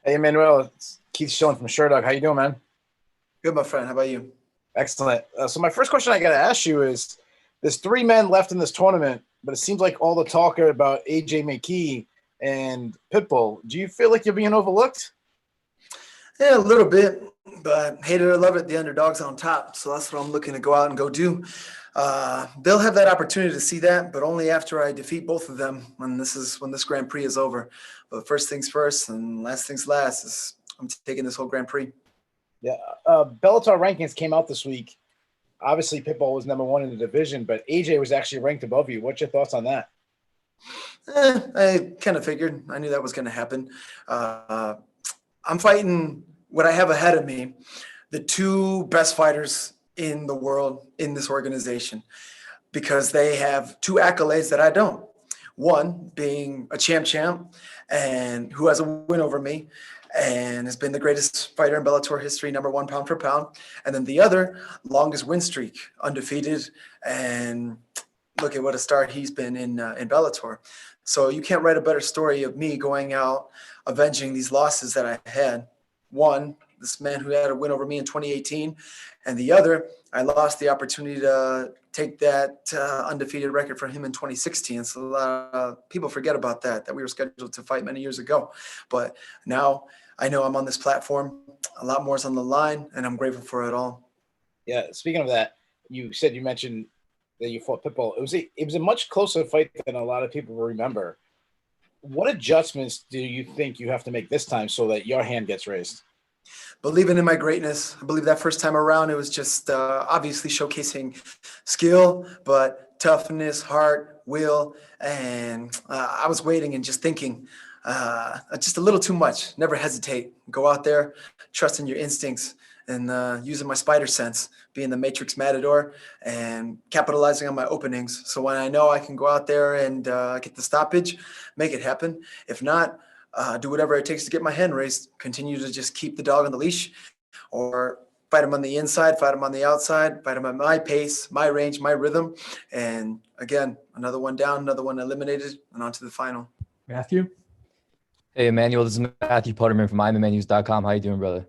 Hey, Emmanuel, it's Keith Schilling from Sherdog. How you doing, man? Good, my friend. How about you? Excellent. So my first question I got to ask you is, there's three men left in this tournament, but it seems like all the talk about AJ McKee and Pitbull. Do you feel like you're being overlooked? Yeah, a little bit, but hate it or love it, the underdog's on top. So that's what I'm looking to go out and go do. They'll have that opportunity to see that, but only after I defeat both of them when this Grand Prix is over. But first things first and last things last is I'm taking this whole Grand Prix. Yeah. Bellator rankings came out this week. Obviously, Pitbull was number one in the division, but AJ was actually ranked above you. What's your thoughts on that? I kind of figured. I knew that was going to happen. I'm fighting what I have ahead of me, the two best fighters in the world in this organization, because they have two accolades that I don't. One being a champ and who has a win over me and has been the greatest fighter in Bellator history, number one pound for pound. And then the other, longest win streak, undefeated. And look at what a start he's been in Bellator. So you can't write a better story of me going out, avenging these losses that I had. One, this man who had a win over me in 2018, and the other, I lost the opportunity to take that undefeated record from him in 2016. So a lot of people forget about that we were scheduled to fight many years ago. But now I know I'm on this platform. A lot more is on the line, and I'm grateful for it all. Yeah. Speaking of that, you mentioned that you fought Pitbull. It was a much closer fight than a lot of people remember. What adjustments do you think you have to make this time so that your hand gets raised? Believing in my greatness. I believe that first time around, it was just obviously showcasing skill, but toughness, heart, will. And I was waiting and just thinking just a little too much. Never hesitate. Go out there, trust in your instincts, and using my spider sense, being the Matrix Matador and capitalizing on my openings. So when I know I can go out there and get the stoppage, make it happen. If not, do whatever it takes to get my hand raised. Continue to just keep the dog on the leash, or fight him on the inside, fight him on the outside, fight him at my pace, my range, my rhythm. And again, another one down, another one eliminated, and on to the final. Matthew? Hey, Emmanuel, this is Matthew Putterman from I'mAManus.com. How you doing, brother?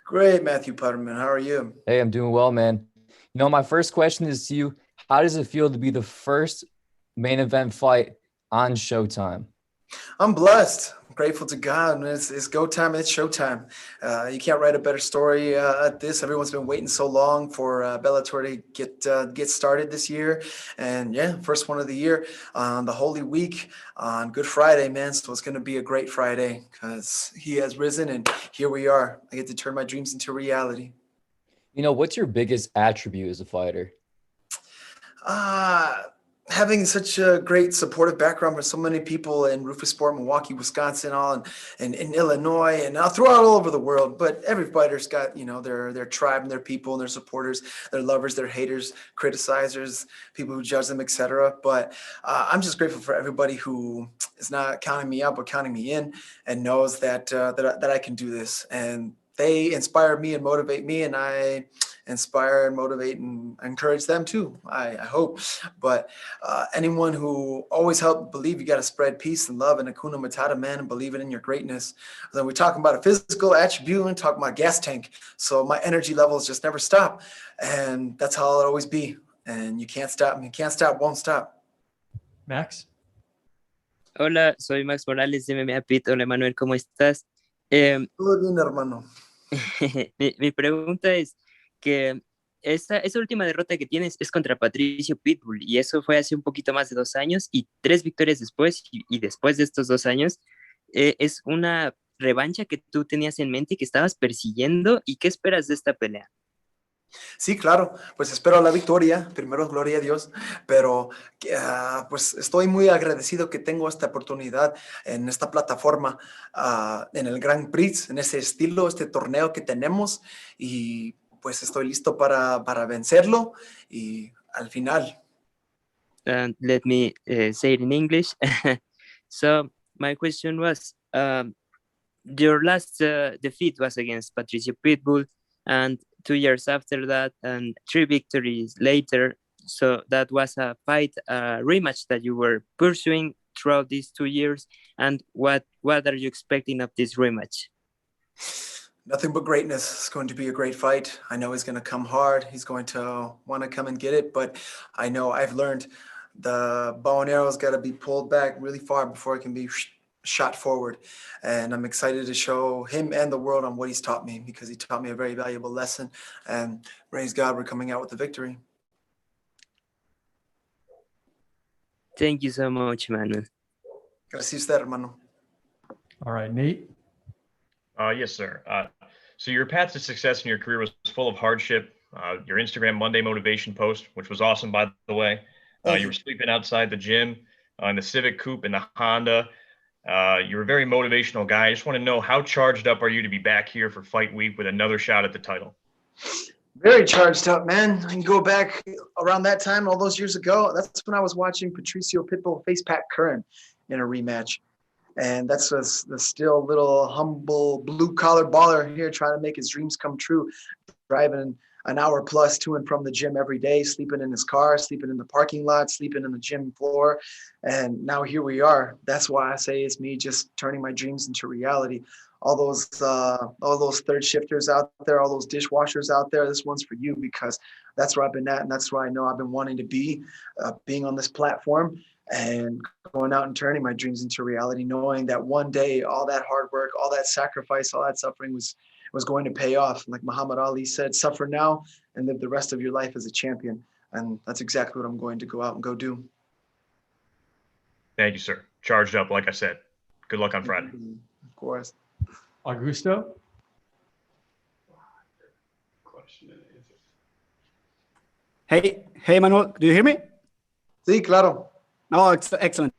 Great, Matthew Putterman. How are you? Hey, I'm doing well, man. My first question is to you. How does it feel to be the first main event fight on Showtime? I'm blessed. I'm grateful to God. It's go time. It's showtime. You can't write a better story at this. Everyone's been waiting so long for Bellator to get started this year. And yeah, first one of the year on the Holy Week on Good Friday, man. So it's going to be a great Friday because he has risen and here we are. I get to turn my dreams into reality. What's your biggest attribute as a fighter? Having such a great supportive background with so many people in Rufus-Sport, Milwaukee, Wisconsin, and in Illinois, and throughout all over the world. But every fighter's got, their tribe and their people and their supporters, their lovers, their haters, criticizers, people who judge them, etc. But I'm just grateful for everybody who is not counting me out, but counting me in, and knows that I can do this. And they inspire me and motivate me, and I inspire and motivate and encourage them too, I hope. But anyone who always helped believe you got to spread peace and love and Hakuna Matata, man, and believe it in your greatness. Then we're talking about a physical attribute and talking about gas tank. So my energy levels just never stop. And that's how it'll always be. And you can't stop. You can't stop, won't stop. Max? Hola, soy Max Morales de MMA Pit. Hola, Manuel, ¿cómo estás? Todo bien, hermano. Mi pregunta es que esa última derrota que tienes es contra Patricio Pitbull, y eso fue hace un poquito más de 2 años, y 3 victorias después, y después de estos 2 años, es una revancha que tú tenías en mente y que estabas persiguiendo. ¿Y qué esperas de esta pelea? Sí, claro, pues espero la victoria, primero gloria a Dios, pero pues estoy muy agradecido que tengo esta oportunidad en esta plataforma, en el Grand Prix, en ese estilo, este torneo que tenemos, y pues estoy listo para vencerlo y al final. Let me say it in English. So my question was, your last defeat was against Patricio Pitbull, and 2 years after that, and 3 victories later. So that was a fight, rematch that you were pursuing throughout these 2 years. And what are you expecting of this rematch? Nothing but greatness. It's going to be a great fight. I know he's going to come hard. He's going to want to come and get it, but I know I've learned the bow and arrow's got to be pulled back really far before it can be shot forward. And I'm excited to show him and the world on what he's taught me, because he taught me a very valuable lesson. And praise God, we're coming out with the victory. Thank you so much, Emmanuel. Gracias usted, hermano. All right, Nate. Yes, sir. So your path to success in your career was full of hardship. Your Instagram Monday motivation post, which was awesome, by the way. You were sleeping outside the gym, in the Civic Coupe, in the Honda. You're a very motivational guy. I just want to know, how charged up are you to be back here for fight week with another shot at the title? Very charged up, man. I can go back around that time, all those years ago. That's when I was watching Patricio Pitbull face Pat Curran in a rematch. And that's the still little humble blue-collar baller here trying to make his dreams come true, driving an hour plus to and from the gym every day, sleeping in his car, sleeping in the parking lot, sleeping in the gym floor. And now here we are. That's why I say it's me just turning my dreams into reality. All those third shifters out there, all those dishwashers out there, this one's for you, because that's where I've been at, and that's where I know I've been wanting to be, being on this platform and going out and turning my dreams into reality, knowing that one day all that hard work, all that sacrifice, all that suffering was going to pay off. Like Muhammad Ali said, suffer now and live the rest of your life as a champion. And that's exactly what I'm going to go out and go do. Thank you, sir. Charged up, like I said. Good luck on Friday. Of course. Augusto. Hey, Manuel, do you hear me? Sí, claro. Oh, excellent.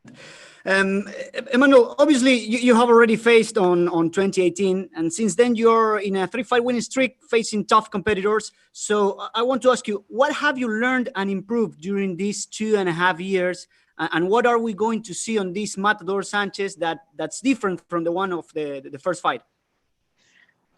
Emmanuel, obviously you have already faced on 2018, and since then you're in a 3-fight winning streak facing tough competitors. So I want to ask you, what have you learned and improved during these 2.5 years? And what are we going to see on this Matador Sanchez that's different from the one of the first fight?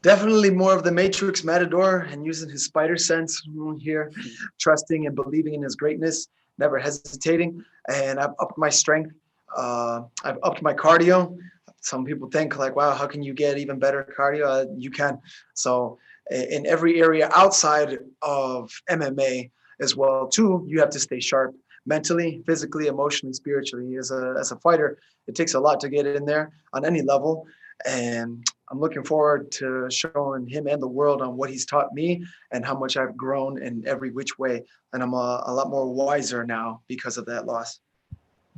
Definitely more of the Matrix Matador, and using his spider sense here, trusting and believing in his greatness, never hesitating. And I've upped my strength. I've upped my cardio. Some people think like, wow, how can you get even better cardio? You can. So in every area outside of MMA as well, too, you have to stay sharp mentally, physically, emotionally, spiritually. As a fighter, it takes a lot to get in there on any level. And I'm looking forward to showing him and the world on what he's taught me and how much I've grown in every which way. And I'm a lot more wiser now because of that loss.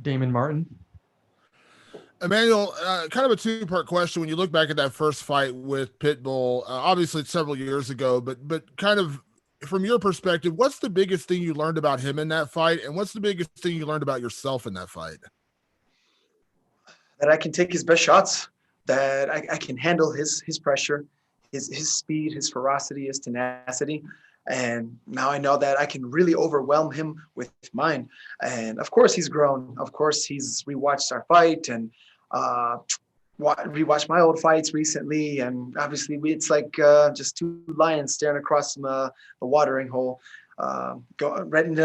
Damon Martin. Emmanuel, kind of a two-part question. When you look back at that first fight with Pitbull, obviously it's several years ago, but kind of from your perspective, what's the biggest thing you learned about him in that fight? And what's the biggest thing you learned about yourself in that fight? That I can take his best shots, that I can handle his pressure, his speed, his ferocity, his tenacity. And now I know that I can really overwhelm him with mine. And of course he's grown. Of course he's rewatched our fight and rewatched my old fights recently. And obviously it's like just two lions staring across the watering hole, knowing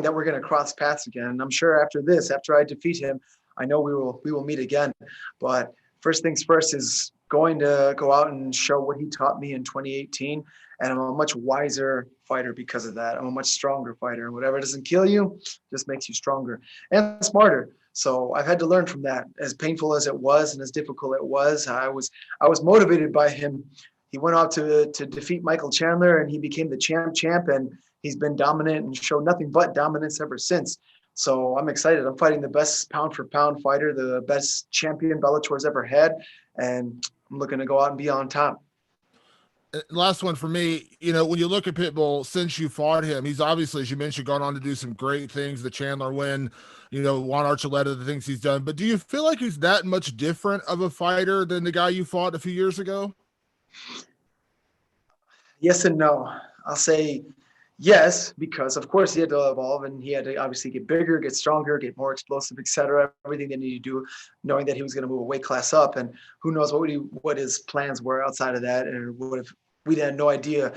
that we're going to cross paths again. And I'm sure after I defeat him, I know we will meet again. But first things first is going to go out and show what he taught me in 2018. And I'm a much wiser fighter because of that. I'm a much stronger fighter. And whatever doesn't kill you just makes you stronger and smarter. So I've had to learn from that. As painful as it was and as difficult it was, I was motivated by him. He went out to defeat Michael Chandler, and he became the champ. And he's been dominant and showed nothing but dominance ever since. So I'm excited. I'm fighting the best pound-for-pound fighter, the best champion Bellator's ever had. And I'm looking to go out and be on top. Last one for me, when you look at Pitbull, since you fought him, he's obviously, as you mentioned, gone on to do some great things, the Chandler win, Juan Archuleta, the things he's done. But do you feel like he's that much different of a fighter than the guy you fought a few years ago? Yes and no. I'll say yes, because of course he had to evolve and he had to obviously get bigger, get stronger, get more explosive, etc. Everything they needed to do, knowing that he was going to move a weight class up, and who knows what his plans were outside of that, and what if we had no idea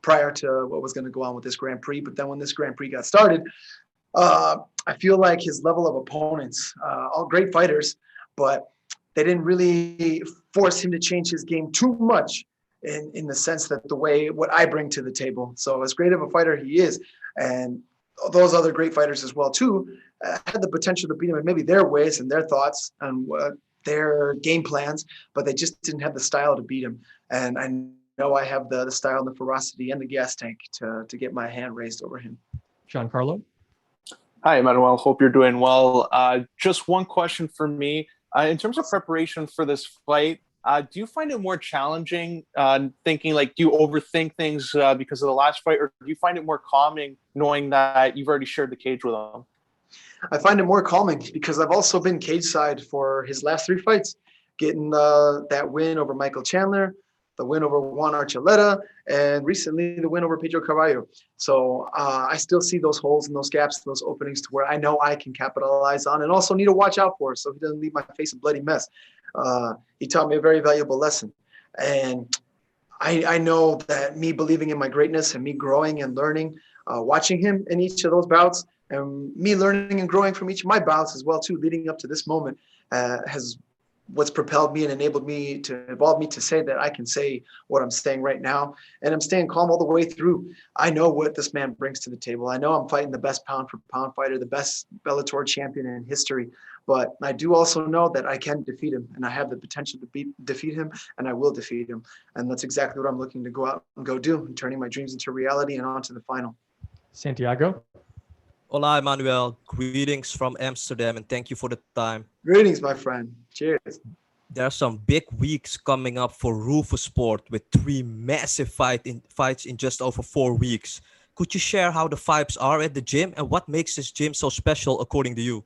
prior to what was going to go on with this Grand Prix. But then when this Grand Prix got started, I feel like his level of opponents, all great fighters, but they didn't really force him to change his game too much in the sense that what I bring to the table. So as great of a fighter he is, and those other great fighters as well too, had the potential to beat him in maybe their ways and their thoughts and their game plans, but they just didn't have the style to beat him. And I know I have the style and the ferocity and the gas tank to get my hand raised over him. Giancarlo? Hi, Emmanuel. Hope you're doing well. Just one question for me. In terms of preparation for this fight, do you find it more challenging thinking like, do you overthink things because of the last fight, or do you find it more calming knowing that you've already shared the cage with him? I find it more calming because I've also been cage side for his last 3 fights, getting that win over Michael Chandler, the win over Juan Archuleta, and recently the win over Pedro Carvalho. So I still see those holes and those gaps and those openings to where I know I can capitalize on and also need to watch out for so he doesn't leave my face a bloody mess. He taught me a very valuable lesson. And I know that me believing in my greatness and me growing and learning, watching him in each of those bouts, and me learning and growing from each of my bouts as well too, leading up to this moment, has what's propelled me and enabled me to evolve me to say that I can say what I'm saying right now. And I'm staying calm all the way through. I know what this man brings to the table. I know I'm fighting the best pound for pound fighter, the best Bellator champion in history. But I do also know that I can defeat him, and I have the potential to defeat him, and I will defeat him. And that's exactly what I'm looking to go out and go do, and turning my dreams into reality and on to the final. Santiago? Hola, Emmanuel. Greetings from Amsterdam, and thank you for the time. Greetings, my friend. Cheers. There are some big weeks coming up for Roufusport with 3 massive fights in just over 4 weeks. Could you share how the vibes are at the gym and what makes this gym so special according to you?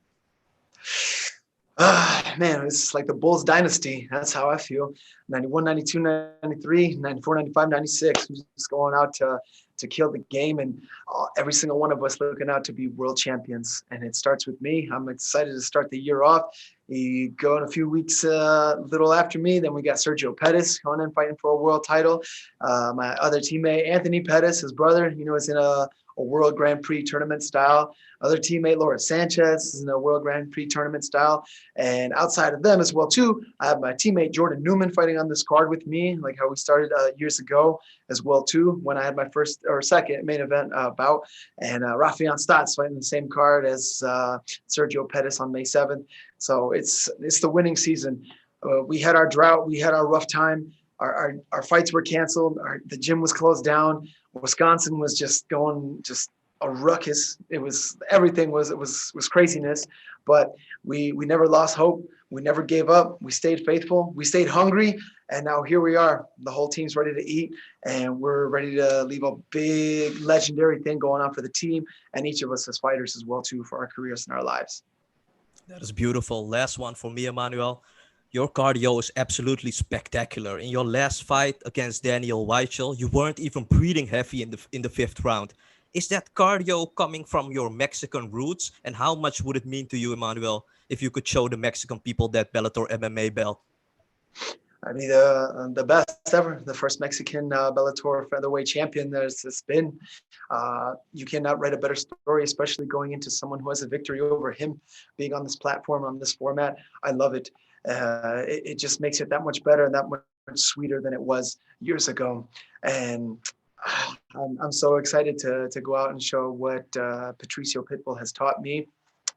Man, it's like the Bulls dynasty. That's how I feel. 91, 92, 93, 94, 95, 96. We're just going out to kill the game, and every single one of us looking out to be world champions. And it starts with me. I'm excited to start the year off. You go in a few weeks, a little after me. Then we got Sergio Pettis going in fighting for a world title. My other teammate, Anthony Pettis, his brother, is in a World Grand Prix tournament style. Other teammate, Laura Sanchez, is in a World Grand Prix tournament style. And outside of them as well, too, I have my teammate Jordan Neiman fighting on this card with me, like how we started years ago as well, too, when I had my first or second main event bout. And Rafian Stotts fighting the same card as Sergio Pettis on May 7th. So it's the winning season. We had our drought. We had our rough time. Our fights were canceled. The gym was closed down. Wisconsin was just going a ruckus. Everything was craziness, but we never lost hope. We never gave up. We stayed faithful. We stayed hungry, and now here we are. The whole team's ready to eat, and we're ready to leave a big legendary thing going on for the team and each of us as fighters as well too, for our careers and our lives. That is beautiful. Last one for me, Emmanuel. Your cardio is absolutely spectacular. In your last fight against Daniel Weichel, you weren't even breathing heavy in the 5th round. Is that cardio coming from your Mexican roots? And how much would it mean to you, Emmanuel, if you could show the Mexican people that Bellator MMA belt? I'd be the best ever, the first Mexican Bellator featherweight champion there's been. You cannot write a better story, especially going into someone who has a victory over him, being on this platform, on this format. I love it. It just makes it that much better and that much sweeter than it was years ago. And I'm so excited to go out and show what Patricio Pitbull has taught me,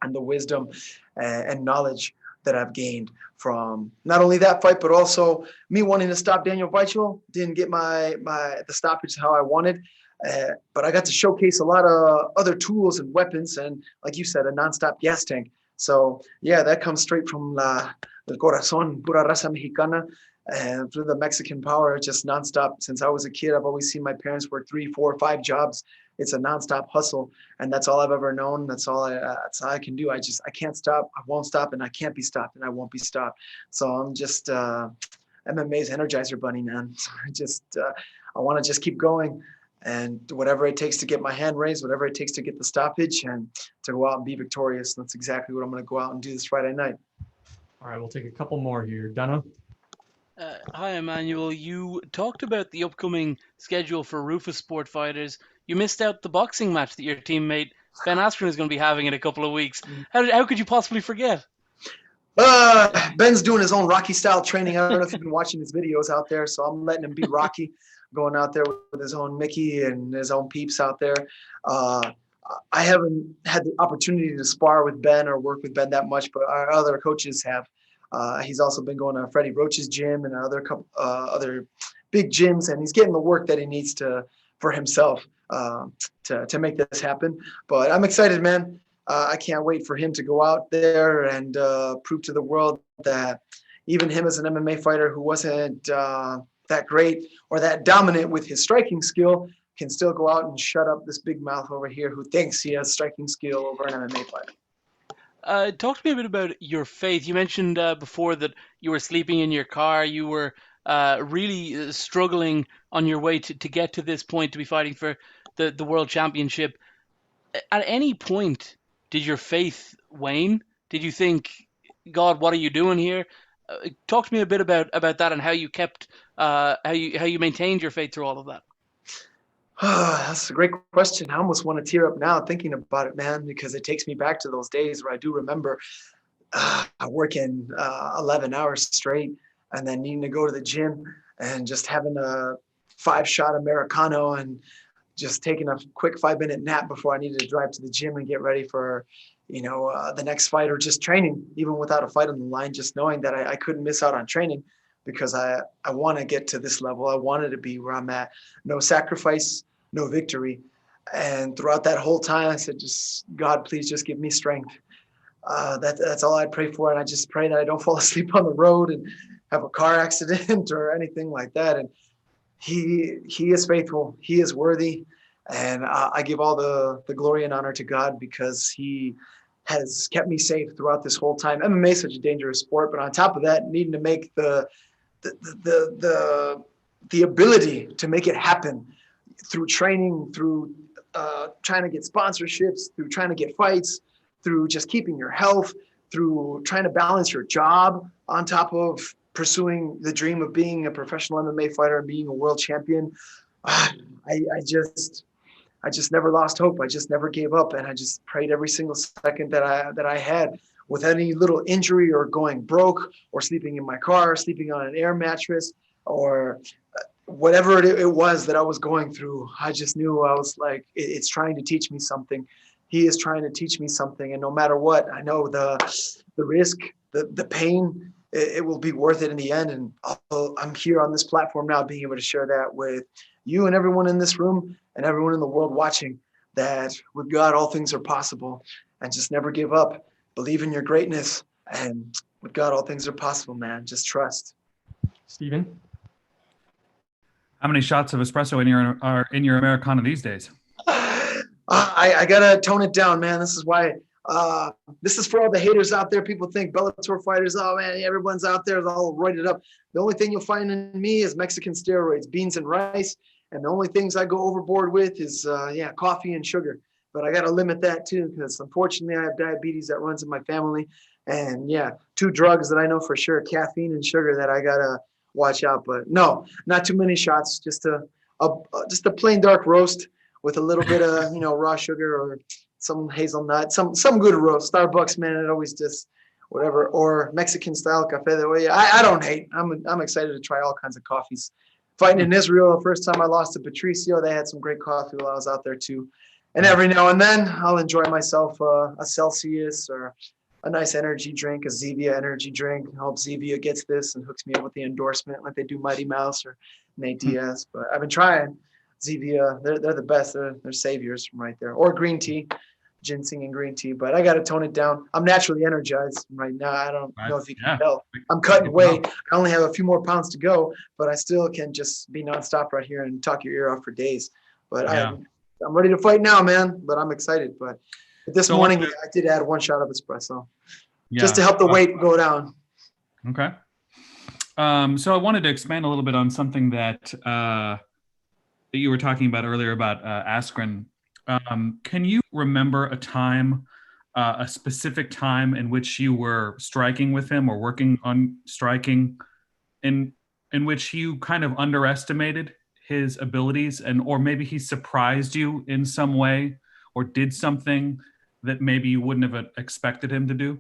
and the wisdom and knowledge that I've gained from not only that fight, but also me wanting to stop Daniel Weichel. Didn't get the stoppage how I wanted, but I got to showcase a lot of other tools and weapons, and like you said, a nonstop gas tank. So yeah, that comes straight from el corazón, pura raza mexicana, and through the Mexican power, just nonstop. Since I was a kid, I've always seen my parents work 3, 4, 5 jobs. It's a nonstop hustle, and that's all I've ever known. That's all I can do. I can't stop. I won't stop, and I can't be stopped, and I won't be stopped. So I'm just MMA's Energizer Bunny, man. So I want to just keep going, and whatever it takes to get my hand raised, whatever it takes to get the stoppage, and to go out and be victorious. That's exactly what I'm going to go out and do this Friday night. All right, we'll take a couple more here. Dana? Hi, Emmanuel. You talked about the upcoming schedule for Roufusport fighters. You missed out the boxing match that your teammate Ben Askren is going to be having in a couple of weeks. How could you possibly forget? Ben's doing his own Rocky style training. I don't know if you've been watching his videos out there, so I'm letting him be Rocky, going out there with his own Mickey and his own peeps out there. I haven't had the opportunity to spar with Ben or work with Ben that much, but our other coaches have. He's also been going to Freddie Roach's gym and other big gyms, and he's getting the work that he needs for himself to make this happen. But I'm excited, man. I can't wait for him to go out there and prove to the world that even him as an MMA fighter who wasn't that great or that dominant with his striking skill can still go out and shut up this big mouth over here who thinks he has striking skill over an MMA fighter. Talk to me a bit about your faith. You mentioned before that you were sleeping in your car. You were really struggling on your way to get to this point, to be fighting for the world championship. At any point, did your faith wane? Did you think, God, what are you doing here? Talk to me a bit about that and how you kept, how you maintained your faith through all of that. That's a great question. I almost want to tear up now thinking about it, man, because it takes me back to those days where I do remember working 11 hours straight and then needing to go to the gym and just having a 5-shot Americano and just taking a quick 5-minute nap before I needed to drive to the gym and get ready for, the next fight, or just training, even without a fight on the line, just knowing that I couldn't miss out on training because I want to get to this level. I wanted to be where I'm at. No sacrifice, no victory. And throughout that whole time, I said, just God, please just give me strength. That's all I pray for. And I just pray that I don't fall asleep on the road and have a car accident or anything like that. And he is faithful. He is worthy. And I give all the glory and honor to God because he has kept me safe throughout this whole time. MMA is such a dangerous sport, but on top of that, needing to make the ability to make it happen through training, through trying to get sponsorships, through trying to get fights, through just keeping your health, through trying to balance your job on top of pursuing the dream of being a professional MMA fighter and being a world champion. I just never lost hope. I just never gave up. And I just prayed every single second that I had with any little injury or going broke or sleeping in my car, sleeping on an air mattress or whatever it was that I was going through. I just knew I was like, it's trying to teach me something. He is trying to teach me something. And no matter what, I know the risk, the pain, it will be worth it in the end. And I'm here on this platform now being able to share that with you and everyone in this room and everyone in the world watching, that with God, all things are possible, and just never give up. Believe in your greatness, and with God, all things are possible, man. Just trust. Steven? How many shots of espresso are in your Americano these days? I gotta tone it down, man. This is why. This is for all the haters out there. People think Bellator fighters, oh man, everyone's out there all roided up. The only thing you'll find in me is Mexican steroids, beans and rice. And the only things I go overboard with is, coffee and sugar. But I got to limit that too, because unfortunately I have diabetes that runs in my family. And 2 drugs that I know for sure, caffeine and sugar, that I got to watch out. But no, not too many shots, just a plain dark roast with a little bit of, raw sugar or some hazelnut, some good roast. Starbucks, man, it always just whatever, or Mexican style cafe de olla. I don't hate. I'm excited to try all kinds of coffees. Fighting in Israel, the first time I lost to Patricio, they had some great coffee while I was out there too. And every now and then I'll enjoy myself a Celsius or a nice energy drink, a Zevia energy drink. I hope Zevia gets this and hooks me up with the endorsement like they do Mighty Mouse or Nate Diaz. But I've been trying Zevia. They're the best. They're saviors from right there. Or green tea. Ginseng and green tea, but I got to tone it down. I'm naturally energized right now. I don't know if you can tell. I'm cutting weight. I only have a few more pounds to go, but I still can just be nonstop right here and talk your ear off for days. But I'm ready to fight now, man. But I'm excited. But this morning I did add 1 shot of espresso just to help the weight go down. Okay. So I wanted to expand a little bit on something that you were talking about earlier about Askren. Can you remember a time, a specific time in which you were striking with him or working on striking in which you kind of underestimated his abilities or maybe he surprised you in some way or did something that maybe you wouldn't have expected him to do?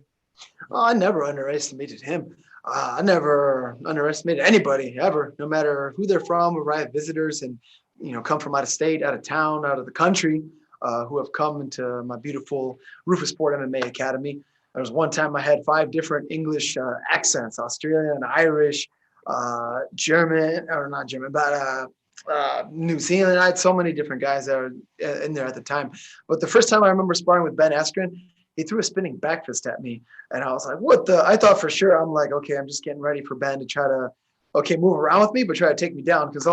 Oh, I never underestimated him. I never underestimated anybody ever, no matter who they're from, or I have visitors and, come from out of state, out of town, out of the country, who have come into my beautiful Rufus Sport MMA Academy. There was one time I had 5 different English accents: Australian, Irish, German, or not German, but New Zealand. I had so many different guys that were in there at the time. But the first time I remember sparring with Ben Askren, he threw a spinning back fist at me. And I was like, what the? I thought for sure, I'm like, okay, I'm just getting ready for Ben to try to, move around with me, but try to take me down. Because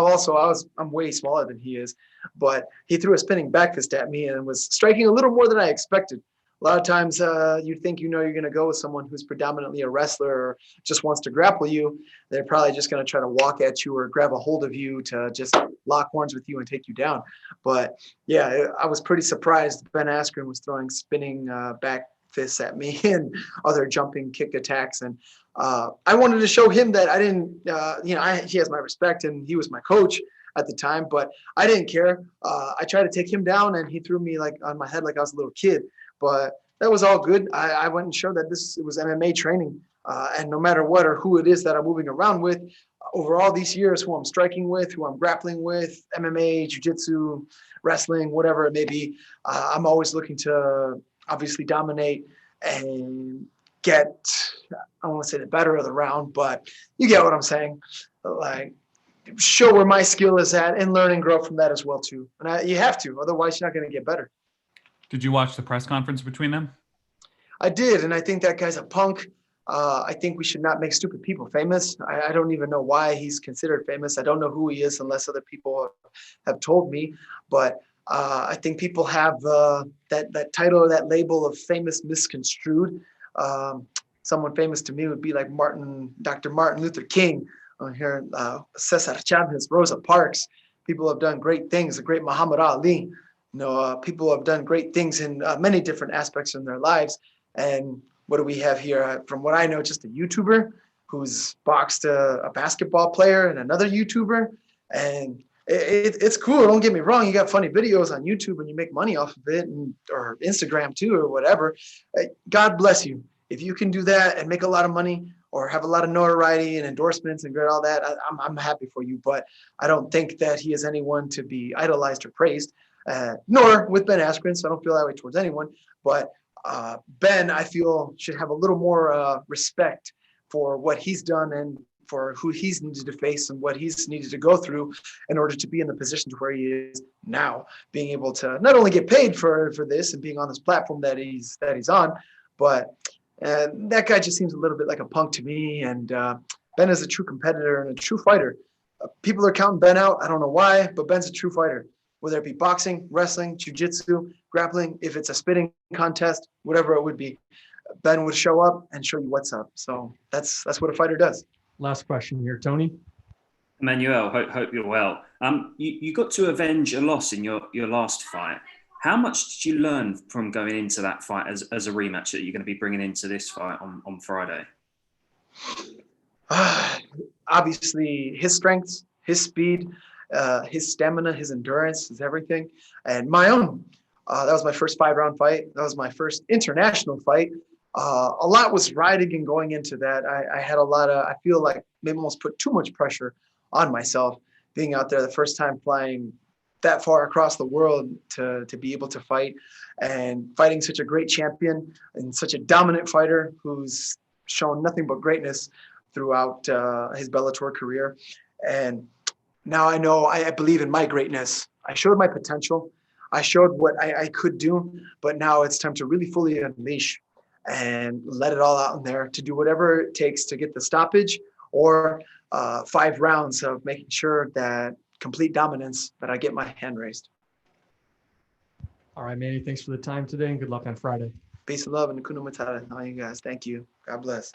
I'm way smaller than he is. But he threw a spinning back fist at me and was striking a little more than I expected. A lot of times you think you're going to go with someone who's predominantly a wrestler or just wants to grapple you. They're probably just going to try to walk at you or grab a hold of you to just lock horns with you and take you down. But yeah, I was pretty surprised Ben Askren was throwing spinning back fists at me and other jumping kick attacks. And I wanted to show him that I didn't, he has my respect and he was my coach at the time, but I didn't care. I tried to take him down and he threw me like on my head like I was a little kid. But that was all good. I went and showed that it was MMA training. And no matter what or who it is that I'm moving around with, over all these years, who I'm striking with, who I'm grappling with, MMA, jiu-jitsu, wrestling, whatever it may be, I'm always looking to obviously dominate and get, I don't want to say the better of the round, but you get what I'm saying. Like, show where my skill is at and learn and grow from that as well, too. And you have to, otherwise you're not going to get better. Did you watch the press conference between them? I did, and I think that guy's a punk. I think we should not make stupid people famous. I don't even know why he's considered famous. I don't know who he is unless other people have told me. But I think people have that title or that label of famous misconstrued. Someone famous to me would be like Dr. Martin Luther King, here, Cesar Chavez, Rosa Parks. People have done great things. The great Muhammad Ali. People have done great things in many different aspects in their lives. And what do we have here? From what I know, just a YouTuber who's boxed a basketball player and another YouTuber. And it's cool. Don't get me wrong. You got funny videos on YouTube and you make money off of it, or Instagram too, or whatever. God bless you. If you can do that and make a lot of money or have a lot of notoriety and endorsements and get all that, I'm happy for you. But I don't think that he is anyone to be idolized or praised. Nor with Ben Askren, so I don't feel that way towards anyone. But Ben, I feel, should have a little more respect for what he's done and for who he's needed to face and what he's needed to go through in order to be in the position to where he is now, being able to not only get paid for this and being on this platform that he's on, but that guy just seems a little bit like a punk to me. And Ben is a true competitor and a true fighter. People are counting Ben out. I don't know why, but Ben's a true fighter. Whether it be boxing, wrestling, jiu-jitsu, grappling, if it's a spitting contest, whatever it would be, Ben would show up and show you what's up. So that's what a fighter does. Last question here, Tony. Emmanuel, hope you're well. You got to avenge a loss in your last fight. How much did you learn from going into that fight as a rematch that you're going to be bringing into this fight on Friday? Obviously, his strengths, his speed, his stamina, his endurance, his everything, and my own. That was my first 5-round fight. That was my first international fight. A lot was riding and going into that. I had a lot of, I feel like maybe almost put too much pressure on myself being out there the first time flying that far across the world to be able to fight and fighting such a great champion and such a dominant fighter who's shown nothing but greatness throughout his Bellator career. And now I know I believe in my greatness. I showed my potential. I showed what I could do, but now it's time to really fully unleash and let it all out in there to do whatever it takes to get the stoppage or 5 rounds of making sure that complete dominance, that I get my hand raised. All right, Manny, thanks for the time today and good luck on Friday. Peace and love and Hakuna Matata. All you guys. Thank you. God bless.